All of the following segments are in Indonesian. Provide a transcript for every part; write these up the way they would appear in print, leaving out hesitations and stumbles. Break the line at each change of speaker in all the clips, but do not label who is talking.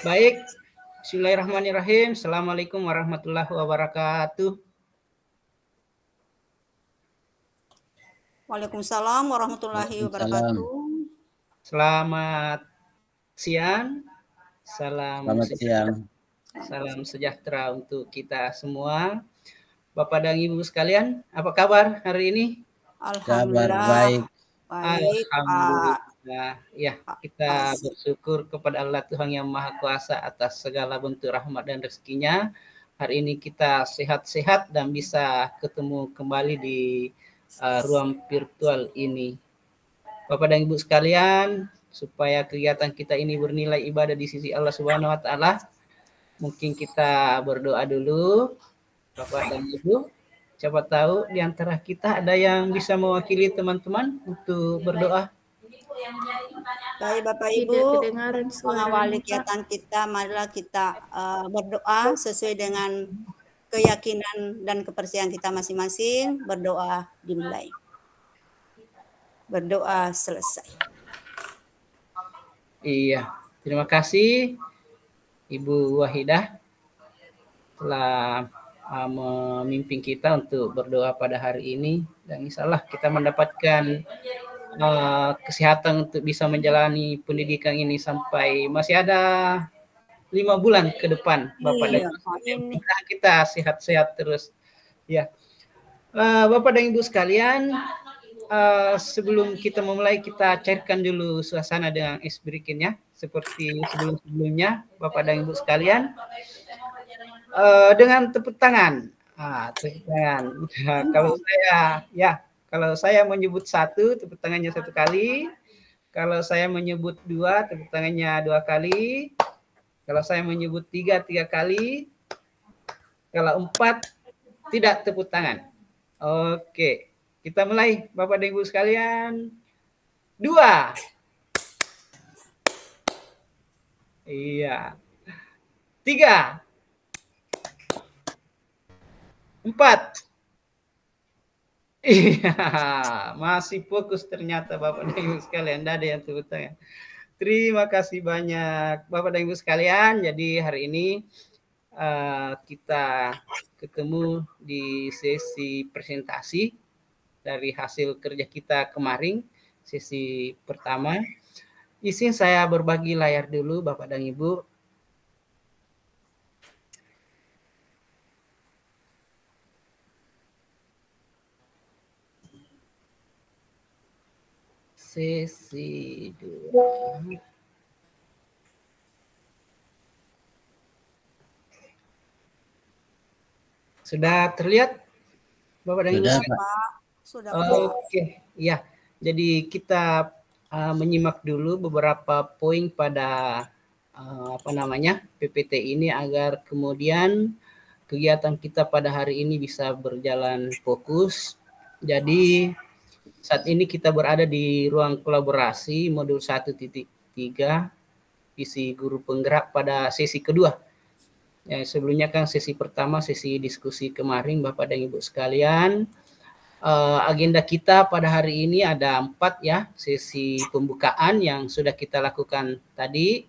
Baik, bismillahirrahmanirrahim. Assalamualaikum warahmatullahi wabarakatuh.
Waalaikumsalam warahmatullahi wabarakatuh.
Selamat siang.
Selamat siang.
Salam sejahtera untuk kita semua. Bapak dan Ibu sekalian, apa kabar hari ini?
Alhamdulillah.
Kabar baik.
Baik,
Alhamdulillah. Ya, kita bersyukur kepada Allah Tuhan Yang Maha Kuasa atas segala bentuk rahmat dan rezekinya. Hari ini kita sehat-sehat dan bisa ketemu kembali di ruang virtual ini. Bapak dan Ibu sekalian, supaya kegiatan kita ini bernilai ibadah di sisi Allah Subhanahu wa taala, mungkin kita berdoa dulu. Bapak dan Ibu, siapa tahu di antara kita ada yang bisa mewakili teman-teman untuk berdoa.
Baik Bapak Ibu, mengawali kegiatan kita, marilah kita berdoa sesuai dengan keyakinan dan kepercayaan kita masing-masing. Berdoa dimulai. Berdoa selesai.
Iya, terima kasih Ibu Wahidah telah memimpin kita untuk berdoa pada hari ini, dan insya Allah kita mendapatkan kesehatan untuk bisa menjalani pendidikan ini sampai masih ada 5 bulan ke depan, Bapak dan Ibu. Kita sehat-sehat terus. Ya, Bapak dan Ibu sekalian, sebelum kita memulai, kita cairkan dulu suasana dengan es berikutnya seperti sebelum-sebelumnya, Bapak dan Ibu sekalian. Dengan tepuk tangan. Tepuk tangan. Kalau saya menyebut 1, tepuk tangannya 1 kali. Kalau saya menyebut 2, tepuk tangannya 2 kali. Kalau saya menyebut 3 kali. Kalau 4, tidak tepuk tangan. Oke, kita mulai, Bapak dan Ibu sekalian. 2. Iya. 3. 4. Iya, masih fokus ternyata Bapak dan Ibu sekalian. Tidak ada yang tepuk tangan. Terima kasih banyak Bapak dan Ibu sekalian. Jadi hari ini kita ketemu di sesi presentasi dari hasil kerja kita kemarin, sesi pertama. Izin saya berbagi layar dulu Bapak dan Ibu. Sesi 2. Sudah terlihat Bapak dan Ibu?
Sudah.
Oke, ya. Jadi kita menyimak dulu beberapa poin pada PPT ini agar kemudian kegiatan kita pada hari ini bisa berjalan fokus. Jadi saat ini kita berada di ruang kolaborasi modul 1.3 visi guru penggerak pada sesi kedua. Ya, sebelumnya kan sesi pertama, sesi diskusi kemarin Bapak dan Ibu sekalian. Agenda kita pada hari ini ada 4 ya, sesi pembukaan yang sudah kita lakukan tadi,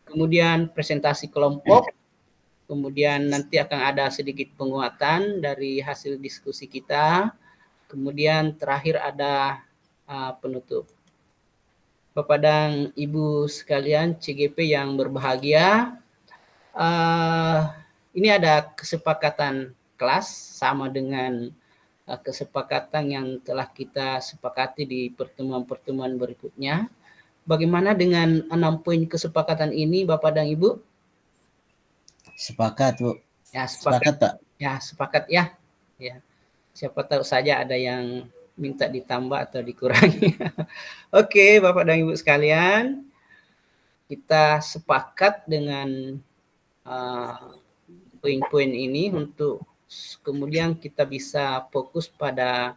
kemudian presentasi kelompok, kemudian nanti akan ada sedikit penguatan dari hasil diskusi kita, kemudian terakhir ada penutup. Bapak dan Ibu sekalian CGP yang berbahagia, ini ada kesepakatan kelas sama dengan kesepakatan yang telah kita sepakati di pertemuan-pertemuan berikutnya. Bagaimana dengan 6 poin kesepakatan ini Bapak dan Ibu?
Sepakat, Bu.
Ya, sepakat
Pak?
Ya, sepakat ya. Ya. Siapa tahu saja ada yang minta ditambah atau dikurangi. Oke, Bapak dan Ibu sekalian, kita sepakat dengan poin-poin ini untuk kemudian kita bisa fokus pada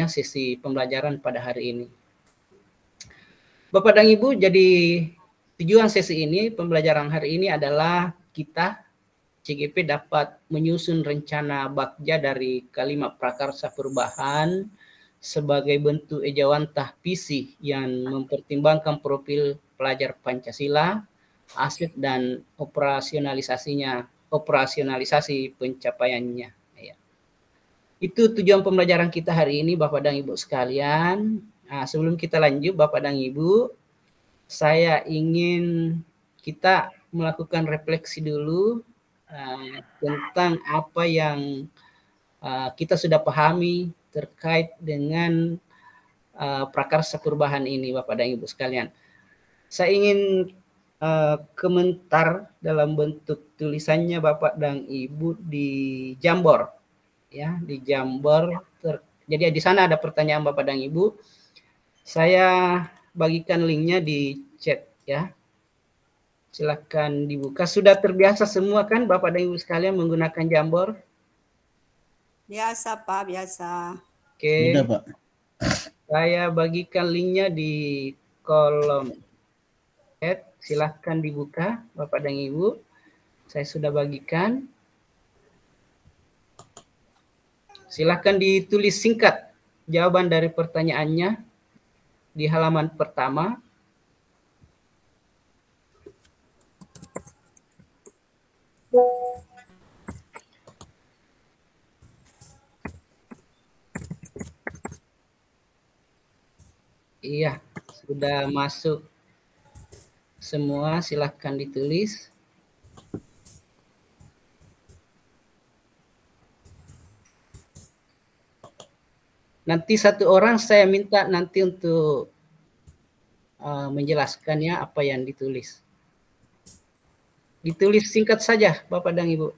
sesi pembelajaran pada hari ini. Bapak dan Ibu, jadi tujuan sesi ini, pembelajaran hari ini adalah kita CGP dapat menyusun rencana bagja dari kalimat prakarsa perubahan sebagai bentuk ejawantah visi yang mempertimbangkan profil pelajar Pancasila, aset dan operasionalisasi pencapaiannya. Ya. Itu tujuan pembelajaran kita hari ini, Bapak dan Ibu sekalian. Nah, sebelum kita lanjut, Bapak dan Ibu, saya ingin kita melakukan refleksi dulu tentang apa yang kita sudah pahami terkait dengan prakarsa perubahan ini, Bapak dan Ibu sekalian. Saya ingin komentar dalam bentuk tulisannya Bapak dan Ibu di Jamboard, ya, di Jamboard. Jadi di sana ada pertanyaan Bapak dan Ibu. Saya bagikan linknya di chat, ya. Silakan dibuka. Sudah terbiasa semua kan Bapak dan Ibu sekalian menggunakan Jamboard?
Biasa Pak, biasa.
Oke. Sudah, Pak. Saya bagikan linknya di kolom chat. Silahkan dibuka Bapak dan Ibu. Saya sudah bagikan. Silahkan ditulis singkat jawaban dari pertanyaannya di halaman pertama. Iya, sudah masuk semua, silahkan ditulis. Nanti satu orang saya minta nanti untuk menjelaskannya apa yang ditulis. Ditulis singkat saja, Bapak dan Ibu.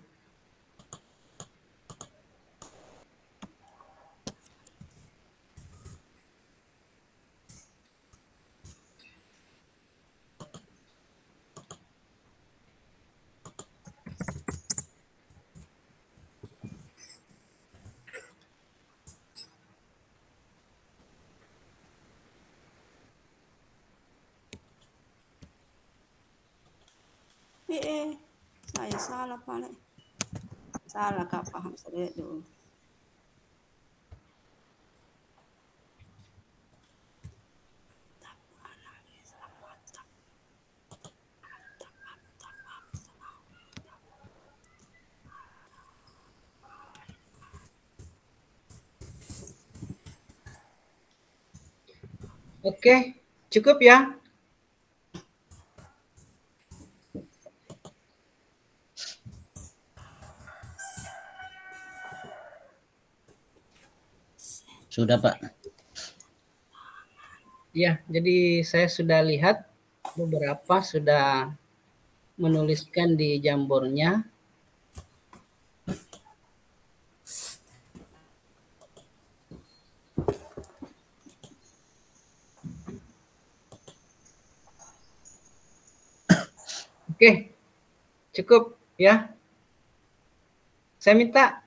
Saya salah Pak. Salah Kak, paham saya dulu.
Oke, cukup ya. Sudah, Pak. Ya, jadi saya sudah lihat beberapa sudah menuliskan di Jamboardnya. Oke, cukup ya. Saya minta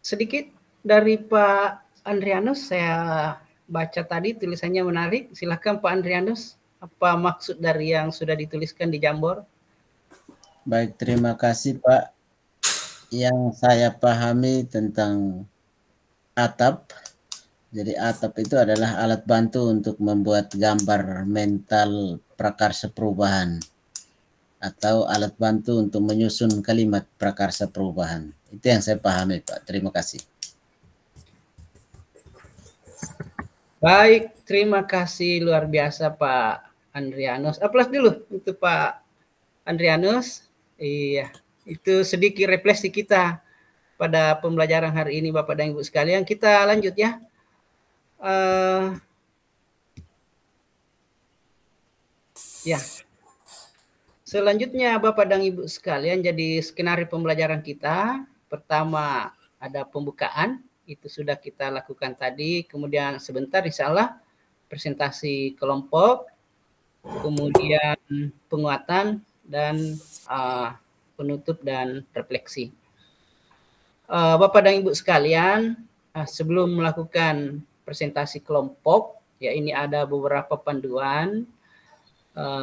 sedikit dari Pak Andrianus, saya baca tadi tulisannya menarik. Silakan Pak Andrianus, apa maksud dari yang sudah dituliskan di Jamboard?
Baik, terima kasih Pak. Yang saya pahami tentang atap, jadi atap itu adalah alat bantu untuk membuat gambar mental prakarsa perubahan atau alat bantu untuk menyusun kalimat prakarsa perubahan. Itu yang saya pahami Pak, terima kasih.
Baik, terima kasih luar biasa Pak Andrianus. Aplaus dulu untuk Pak Andrianus. Iya, itu sedikit refleksi kita pada pembelajaran hari ini Bapak dan Ibu sekalian. Kita lanjut ya. Ya. Selanjutnya Bapak dan Ibu sekalian, jadi skenario pembelajaran kita. Pertama ada pembukaan. Itu sudah kita lakukan tadi, kemudian sebentar insya Allah presentasi kelompok, kemudian penguatan, dan penutup dan refleksi. Bapak dan Ibu sekalian, sebelum melakukan presentasi kelompok, ya ini ada beberapa panduan.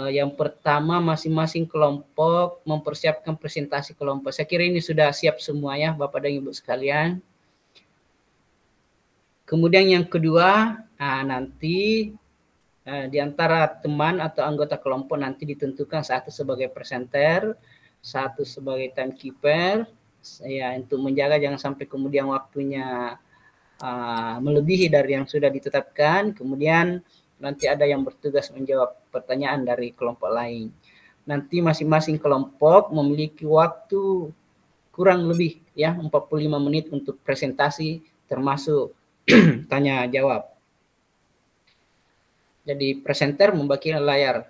Yang pertama, masing-masing kelompok mempersiapkan presentasi kelompok. Saya kira ini sudah siap semua ya Bapak dan Ibu sekalian. Kemudian yang kedua, nanti di antara teman atau anggota kelompok nanti ditentukan satu sebagai presenter, satu sebagai timekeeper, ya untuk menjaga jangan sampai kemudian waktunya melebihi dari yang sudah ditetapkan. Kemudian nanti ada yang bertugas menjawab pertanyaan dari kelompok lain. Nanti masing-masing kelompok memiliki waktu kurang lebih ya 45 menit untuk presentasi termasuk tanya jawab. Jadi presenter membagikan layar.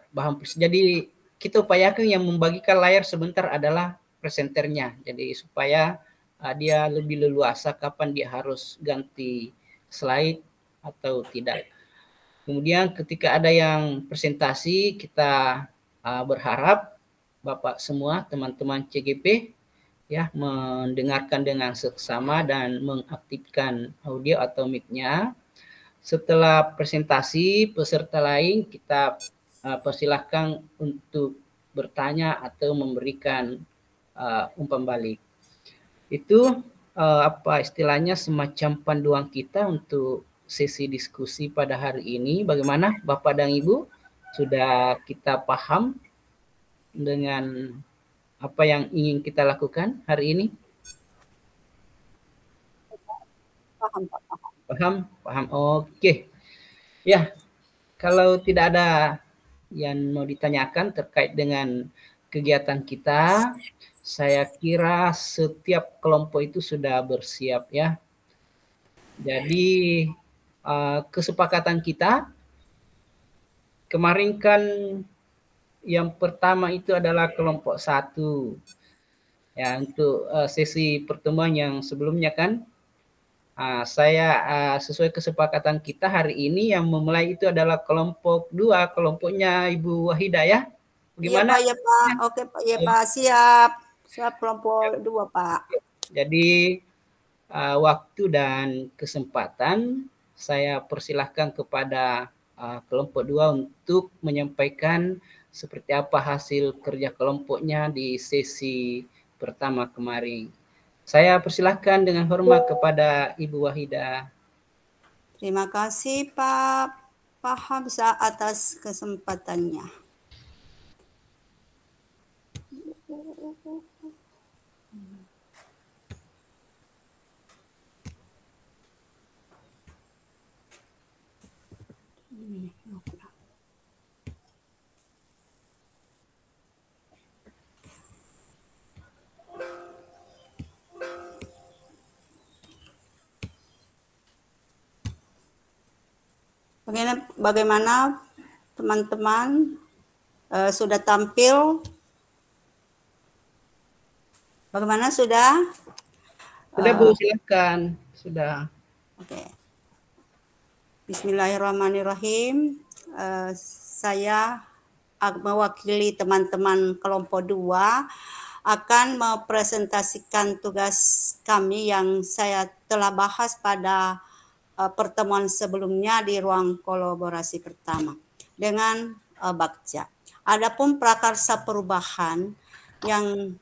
Jadi kita upayakan yang membagikan layar sebentar adalah presenternya. Jadi supaya dia lebih leluasa kapan dia harus ganti slide atau tidak. Kemudian ketika ada yang presentasi, kita berharap Bapak semua, teman-teman CGP, ya mendengarkan dengan seksama dan mengaktifkan audio atau mic-nya. Setelah presentasi, peserta lain kita persilahkan untuk bertanya atau memberikan umpan balik. Itu apa istilahnya semacam panduan kita untuk sesi diskusi pada hari ini. Bagaimana Bapak dan Ibu? Sudah kita paham dengan apa yang ingin kita lakukan hari ini?
Paham, Pak. Paham.
Paham? Paham. Oke. Ya, kalau tidak ada yang mau ditanyakan terkait dengan kegiatan kita, saya kira setiap kelompok itu sudah bersiap ya. Jadi kesepakatan kita kemarin kan yang pertama itu adalah kelompok 1. Ya, untuk sesi pertemuan yang sebelumnya kan saya sesuai kesepakatan kita hari ini yang memulai itu adalah kelompok 2, kelompoknya Ibu Wahidah ya. Bagaimana?
Iya Pak. Oke Pak, iya Pak, siap. Siap kelompok 2 Pak.
Jadi waktu dan kesempatan saya persilahkan kepada kelompok 2 untuk menyampaikan seperti apa hasil kerja kelompoknya di sesi pertama kemarin. Saya persilahkan dengan hormat kepada Ibu Wahidah.
Terima kasih Pak Hamzah atas kesempatannya. Bagaimana teman-teman sudah tampil? Bagaimana sudah?
Sudah Bu, silakan. Sudah.
Oke. Bismillahirrahmanirrahim. Saya mewakili teman-teman kelompok 2 akan mempresentasikan tugas kami yang saya telah bahas pada pertemuan sebelumnya di ruang kolaborasi pertama dengan Bagja. Adapun prakarsa perubahan yang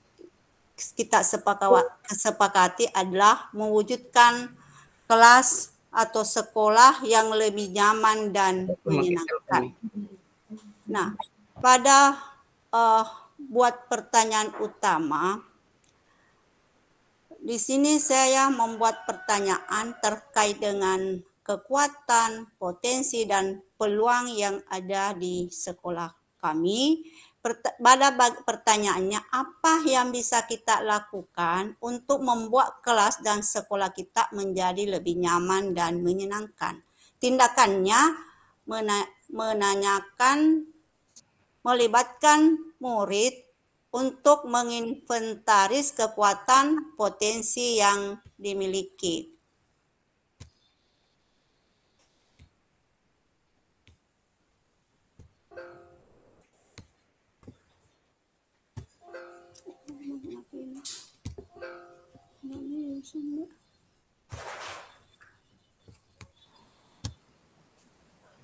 kita sepakati adalah mewujudkan kelas atau sekolah yang lebih nyaman dan menyenangkan. Nah, pada buat pertanyaan utama, di sini saya membuat pertanyaan terkait dengan kekuatan, potensi, dan peluang yang ada di sekolah kami. Pada pertanyaannya, apa yang bisa kita lakukan untuk membuat kelas dan sekolah kita menjadi lebih nyaman dan menyenangkan? Tindakannya menanyakan, melibatkan murid untuk menginventaris kekuatan potensi yang dimiliki.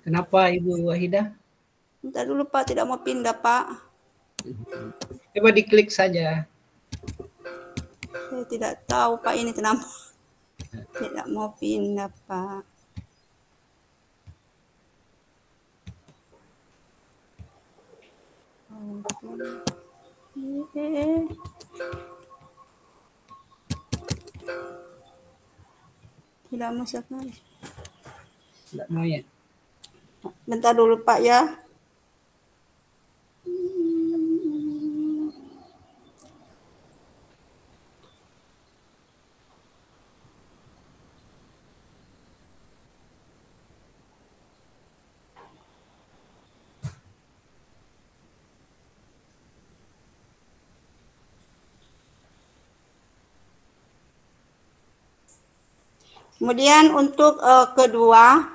Kenapa Ibu Wahidah?
Bentar dulu Pak, tidak mau pindah Pak.
Coba diklik saja.
Saya tidak tahu Pak ini kenapa tidak mau pindah Pak. Tidak mau sekali.
Tidak mau ya.
Bentar dulu Pak ya. Kemudian untuk kedua,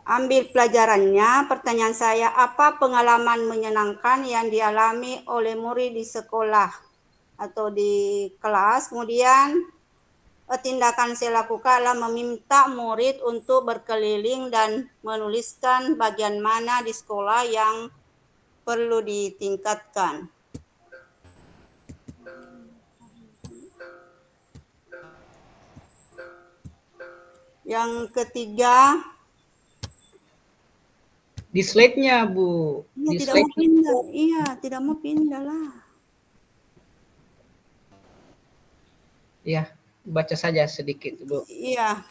ambil pelajarannya. Pertanyaan saya, apa pengalaman menyenangkan yang dialami oleh murid di sekolah atau di kelas? Kemudian tindakan saya lakukan adalah meminta murid untuk berkeliling dan menuliskan bagian mana di sekolah yang perlu ditingkatkan. Yang ketiga,
di slide-nya Bu.
Iya,
Di
tidak
slide
mau pindah. Iya, tidak mau pindah lah.
ya, baca saja sedikit Bu.
Iya.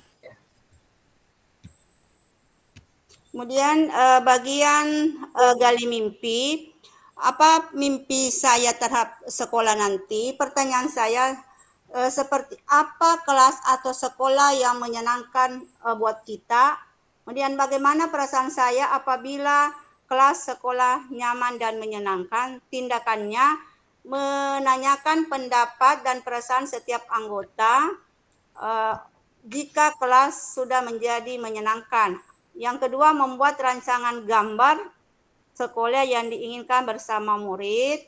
Kemudian bagian gali mimpi. Apa mimpi saya terhadap sekolah nanti? Pertanyaan saya seperti apa kelas atau sekolah yang menyenangkan buat kita? Kemudian bagaimana perasaan saya apabila kelas sekolah nyaman dan menyenangkan? Tindakannya menanyakan pendapat dan perasaan setiap anggota jika kelas sudah menjadi menyenangkan. Yang kedua, membuat rancangan gambar sekolah yang diinginkan bersama murid.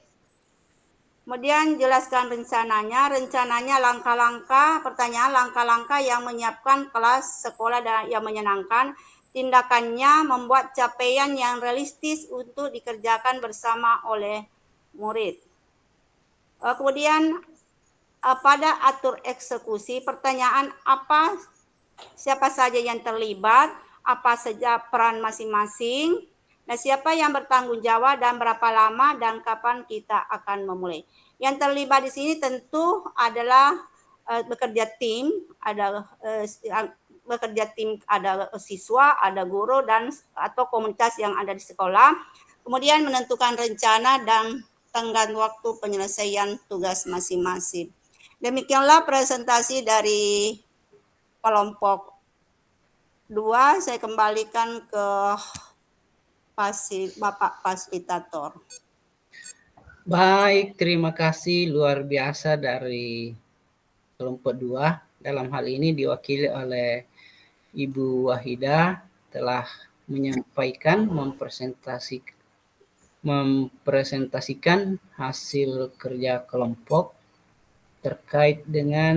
Kemudian jelaskan rencananya langkah-langkah, pertanyaan langkah-langkah yang menyiapkan kelas sekolah yang menyenangkan. Tindakannya membuat capaian yang realistis untuk dikerjakan bersama oleh murid. Kemudian pada atur eksekusi, pertanyaan apa, siapa saja yang terlibat, apa saja peran masing-masing, nah siapa yang bertanggung jawab dan berapa lama dan kapan kita akan memulai. Yang terlibat di sini tentu adalah bekerja tim, ada siswa, ada guru dan atau komunitas yang ada di sekolah. Kemudian menentukan rencana dan tenggat waktu penyelesaian tugas masing-masing. Demikianlah presentasi dari kelompok 2. Saya kembalikan ke Bapak Fasilitator.
Baik, terima kasih luar biasa dari kelompok 2. Dalam hal ini diwakili oleh Ibu Wahidah telah menyampaikan, mempresentasikan hasil kerja kelompok terkait dengan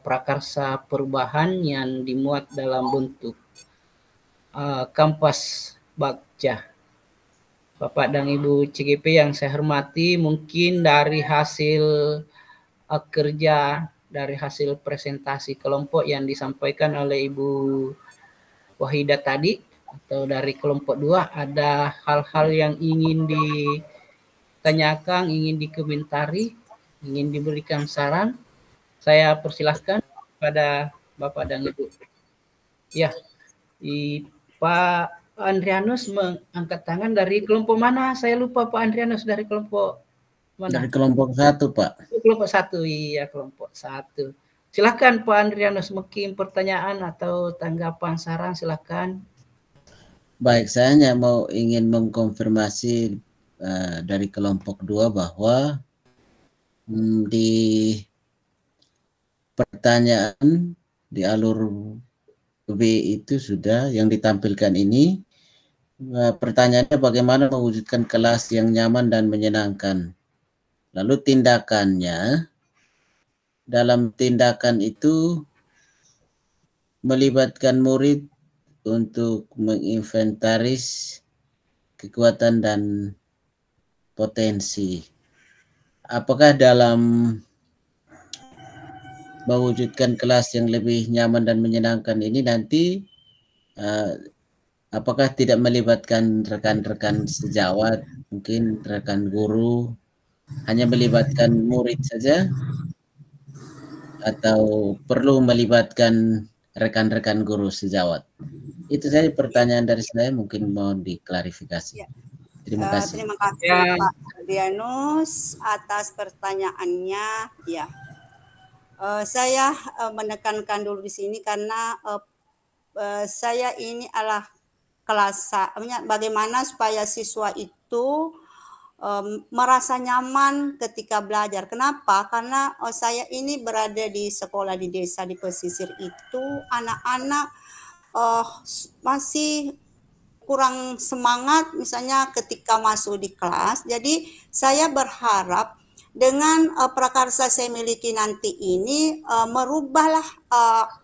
prakarsa perubahan yang dimuat dalam bentuk kampas Bagja. Bapak dan Ibu CGP yang saya hormati, mungkin dari hasil kerja, dari hasil presentasi kelompok yang disampaikan oleh Ibu Wahidah tadi, atau dari kelompok 2, ada hal-hal yang ingin ditanyakan, ingin dikomentari, ingin diberikan saran. Saya persilahkan kepada Bapak dan Ibu. Ya, Pak Andrianus mengangkat tangan dari kelompok mana? Saya lupa Pak Andrianus, dari kelompok mana?
Dari kelompok 1, Pak.
Kelompok 1, iya kelompok 1. Silakan Pak Andrianus, mungkin pertanyaan atau tanggapan, saran, silakan.
Baik, saya hanya ingin mengkonfirmasi dari kelompok 2 bahwa di pertanyaan di alur B itu sudah yang ditampilkan ini, pertanyaannya bagaimana mewujudkan kelas yang nyaman dan menyenangkan. Lalu tindakannya, dalam tindakan itu melibatkan murid untuk menginventaris kekuatan dan potensi. Apakah dalam mewujudkan kelas yang lebih nyaman dan menyenangkan ini nanti apakah tidak melibatkan rekan-rekan sejawat, mungkin rekan guru, hanya melibatkan murid saja, atau perlu melibatkan rekan-rekan guru sejawat? Itu saja pertanyaan dari saya, mungkin mohon diklarifikasi.
Ya.
Terima kasih.
Terima kasih
Ya.
Pak Adrianus atas pertanyaannya. Ya, saya menekankan dulu di sini karena saya ini adalah kelas, bagaimana supaya siswa itu merasa nyaman ketika belajar. Kenapa? Karena saya ini berada di sekolah di desa di pesisir itu, anak-anak masih kurang semangat misalnya ketika masuk di kelas. Jadi saya berharap dengan prakarsa saya miliki nanti ini merubahlah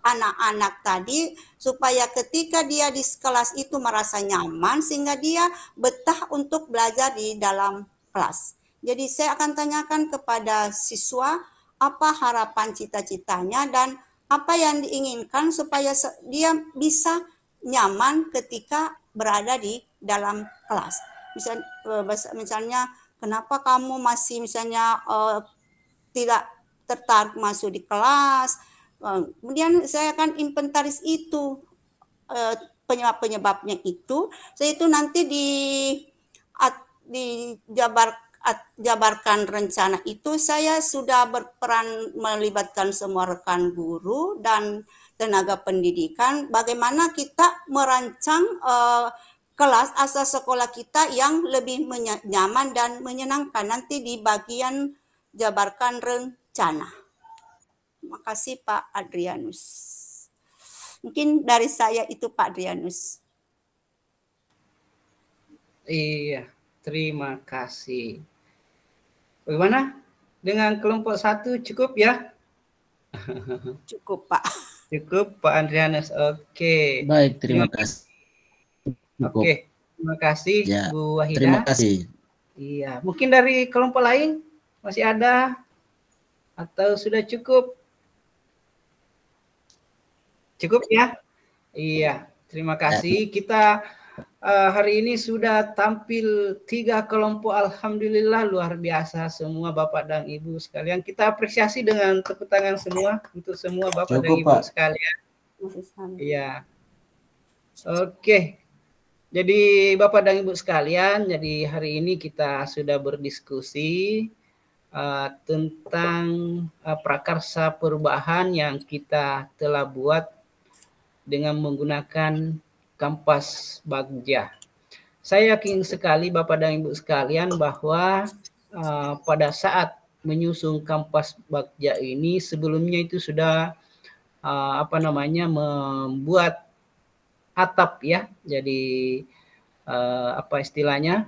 anak-anak tadi supaya ketika dia di kelas itu merasa nyaman sehingga dia betah untuk belajar di dalam kelas. Jadi saya akan tanyakan kepada siswa apa harapan cita-citanya dan apa yang diinginkan supaya dia bisa nyaman ketika berada di dalam kelas. Misalnya kenapa kamu masih misalnya tidak tertarik masuk di kelas? Kemudian saya akan inventaris itu penyebab-penyebabnya itu. Saya itu nanti jabarkan rencana itu saya sudah berperan melibatkan semua rekan guru dan tenaga pendidikan bagaimana kita merancang kelas asal sekolah kita yang lebih nyaman dan menyenangkan nanti di bagian jabarkan rencana. Terima kasih Pak Adrianus. Mungkin dari saya itu Pak Adrianus.
Iya, terima kasih. Bagaimana? Dengan kelompok 1 cukup ya?
Cukup Pak.
Cukup Pak Adrianus. Oke.
Baik, terima kasih. Cukup.
Oke, terima kasih
Ya,
Bu Wahidah.
terima kasih.
Iya, mungkin dari kelompok lain masih ada atau sudah cukup? Cukup ya? Iya, terima kasih. Kita hari ini sudah tampil 3 kelompok. Alhamdulillah luar biasa semua Bapak dan Ibu sekalian. Kita apresiasi dengan tepuk tangan semua untuk semua Bapak dan Ibu sekalian. Iya. Oke. Jadi Bapak dan Ibu sekalian, jadi hari ini kita sudah berdiskusi tentang prakarsa perubahan yang kita telah buat dengan menggunakan Kampas Bagja. Saya yakin sekali Bapak dan Ibu sekalian bahwa pada saat menyusun Kampas Bagja ini sebelumnya itu sudah membuat atap ya. Jadi apa istilahnya?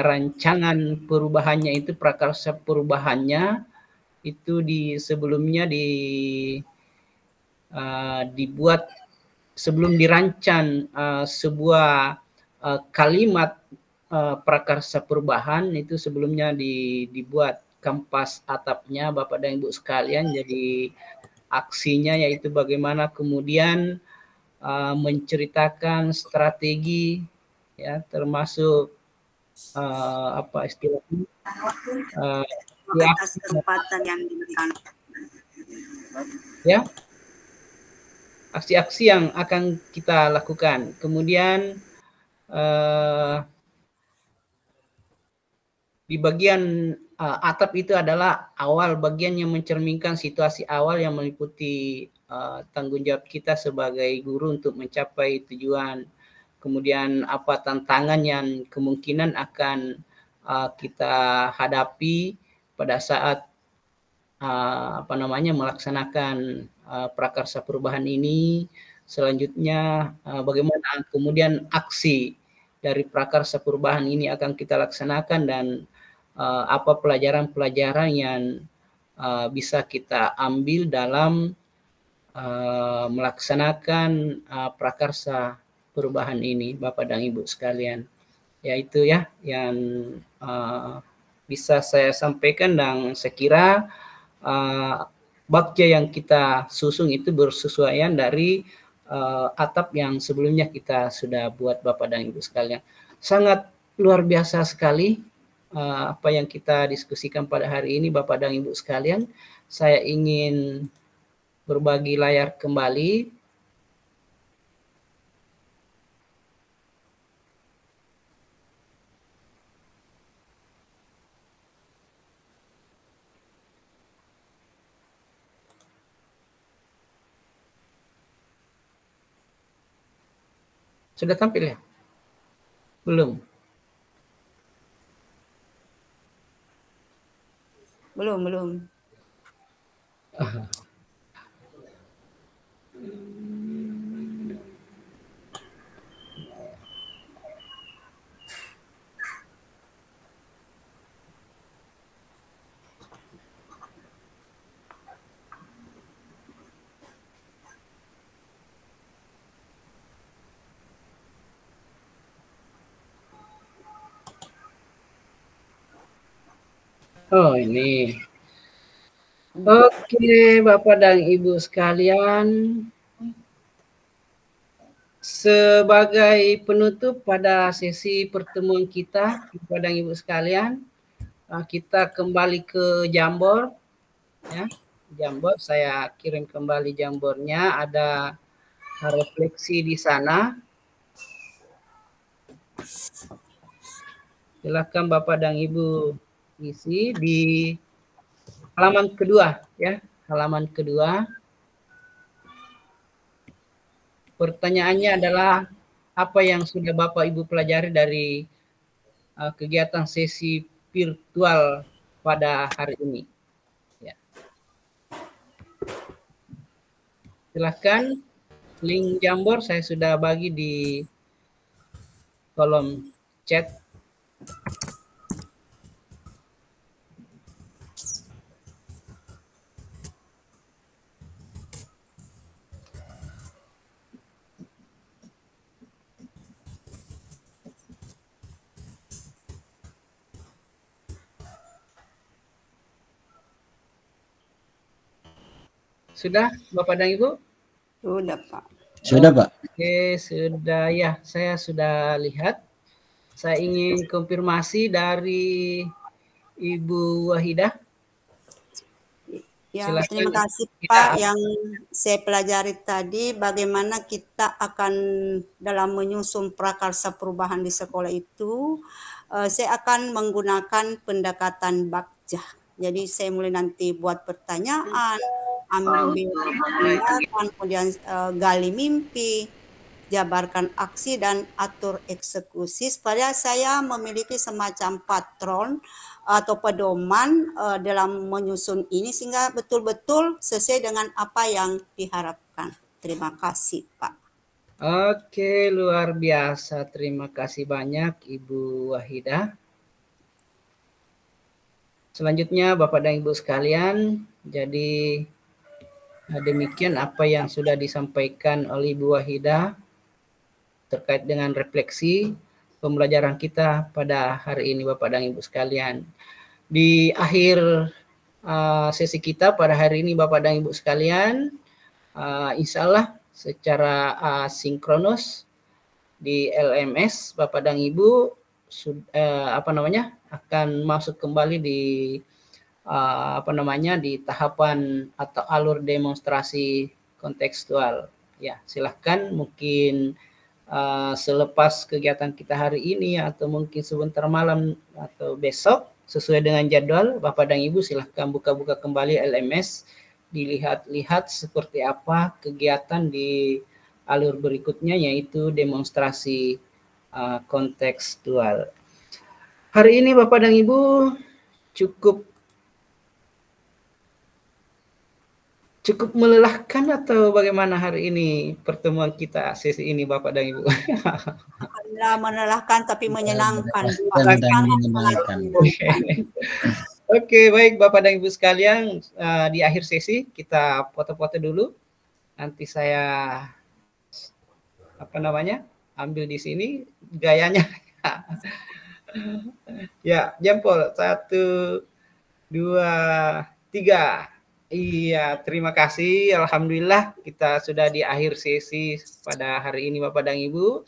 Rancangan perubahannya itu prakarsa perubahannya itu sebelumnya dibuat sebelum dirancang sebuah kalimat prakarsa perubahan itu sebelumnya dibuat kampas atapnya Bapak dan Ibu sekalian. Jadi aksinya yaitu bagaimana kemudian menceritakan strategi ya termasuk apa istilahnya
atas kesempatan yang diberikan
ya aksi-aksi yang akan kita lakukan. Kemudian di bagian atap itu adalah awal bagian yang mencerminkan situasi awal yang meliputi tanggung jawab kita sebagai guru untuk mencapai tujuan. Kemudian apa tantangan yang kemungkinan akan kita hadapi pada saat melaksanakan prakarsa perubahan ini. Selanjutnya bagaimana kemudian aksi dari prakarsa perubahan ini akan kita laksanakan dan apa pelajaran-pelajaran yang bisa kita ambil dalam melaksanakan prakarsa perubahan ini Bapak dan Ibu sekalian. Yaitu ya yang bisa saya sampaikan dan saya kira bakja yang kita susung itu bersesuaian dari atap yang sebelumnya kita sudah buat Bapak dan Ibu sekalian. Sangat luar biasa sekali apa yang kita diskusikan pada hari ini Bapak dan Ibu sekalian. Saya ingin berbagi layar kembali. Sudah tampil ya? Belum?
Belum.
Oh, ini. Oke, Bapak dan Ibu sekalian. Sebagai penutup pada sesi pertemuan kita, Bapak dan Ibu sekalian, kita kembali ke Jamboard. Ya, Jamboard, saya kirim kembali Jamboardnya. Ada refleksi di sana. Silakan Bapak dan Ibu isi di halaman kedua, ya, halaman kedua. Pertanyaannya adalah apa yang sudah Bapak Ibu pelajari dari kegiatan sesi virtual pada hari ini. Ya. Silakan, link Jamboard saya sudah bagi di kolom chat. Sudah, Bapak dan Ibu?
Sudah, Pak.
Sudah, Pak.
Oke, sudah ya. Saya sudah lihat. Saya ingin konfirmasi dari Ibu Wahidah.
Ya,
Silakan.
terima kasih Pak. Yang saya pelajari tadi bagaimana kita akan dalam menyusun prakarsa perubahan di sekolah itu, saya akan menggunakan pendekatan bakja. Jadi saya mulai nanti buat pertanyaan, ambil tindakan, kemudian gali mimpi, jabarkan aksi dan atur eksekusi supaya saya memiliki semacam patron atau pedoman dalam menyusun ini sehingga betul-betul sesuai dengan apa yang diharapkan. Terima kasih, Pak.
Oke, luar biasa. Terima kasih banyak Ibu Wahidah. Selanjutnya Bapak dan Ibu sekalian, jadi demikian apa yang sudah disampaikan oleh Ibu Wahidah terkait dengan refleksi pembelajaran kita pada hari ini Bapak dan Ibu sekalian. Di akhir sesi kita pada hari ini Bapak dan Ibu sekalian, insya Allah secara sinkronus di LMS Bapak dan Ibu akan masuk kembali di di tahapan atau alur demonstrasi kontekstual. Ya, silahkan mungkin selepas kegiatan kita hari ini atau mungkin sebentar malam atau besok sesuai dengan jadwal Bapak dan Ibu silahkan buka-buka kembali LMS, dilihat-lihat seperti apa kegiatan di alur berikutnya yaitu demonstrasi kontekstual. Hari ini Bapak dan Ibu cukup melelahkan atau bagaimana hari ini pertemuan kita sesi ini Bapak dan Ibu?
Alhamdulillah melelahkan tapi menyenangkan.
Oke, baik Bapak dan Ibu sekalian, di akhir sesi kita foto-foto dulu. Nanti saya ambil di sini gayanya. Ya, jempol 1, 2, 3. Iya, terima kasih. Alhamdulillah kita sudah di akhir sesi pada hari ini Bapak dan Ibu.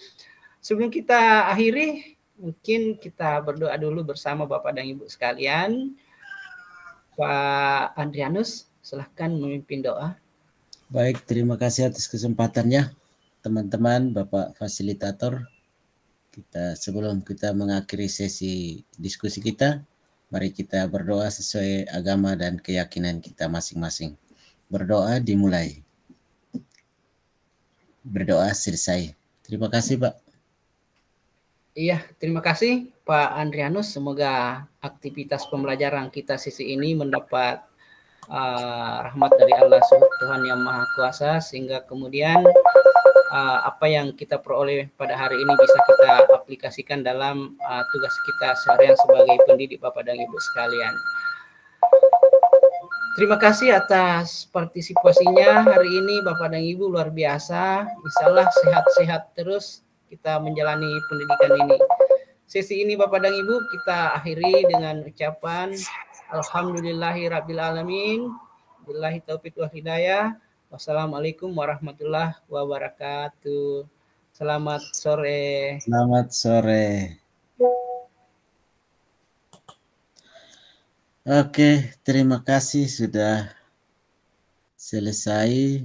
Sebelum kita akhiri, mungkin kita berdoa dulu bersama Bapak dan Ibu sekalian. Pak Adrianus, silahkan memimpin doa.
Baik, terima kasih atas kesempatannya, teman-teman, Bapak Fasilitator. Sebelum kita mengakhiri sesi diskusi kita, mari kita berdoa sesuai agama dan keyakinan kita masing-masing. Berdoa dimulai. Berdoa selesai. Terima kasih, Pak.
Iya, terima kasih Pak Andrianus. Semoga aktivitas pembelajaran kita sesi ini mendapat rahmat dari Allah Tuhan Yang Maha Kuasa, sehingga kemudian apa yang kita peroleh pada hari ini bisa kita aplikasikan dalam tugas kita seharian sebagai pendidik Bapak dan Ibu sekalian. Terima kasih atas partisipasinya hari ini Bapak dan Ibu, luar biasa. Insya Allah sehat-sehat terus kita menjalani pendidikan ini. Sesi ini Bapak dan Ibu kita akhiri dengan ucapan Alhamdulillahirrabbilalamin. Billahi taufiq wal hidayah. Wassalamualaikum warahmatullahi wabarakatuh. Selamat sore.
Selamat sore. Oke, terima kasih sudah selesai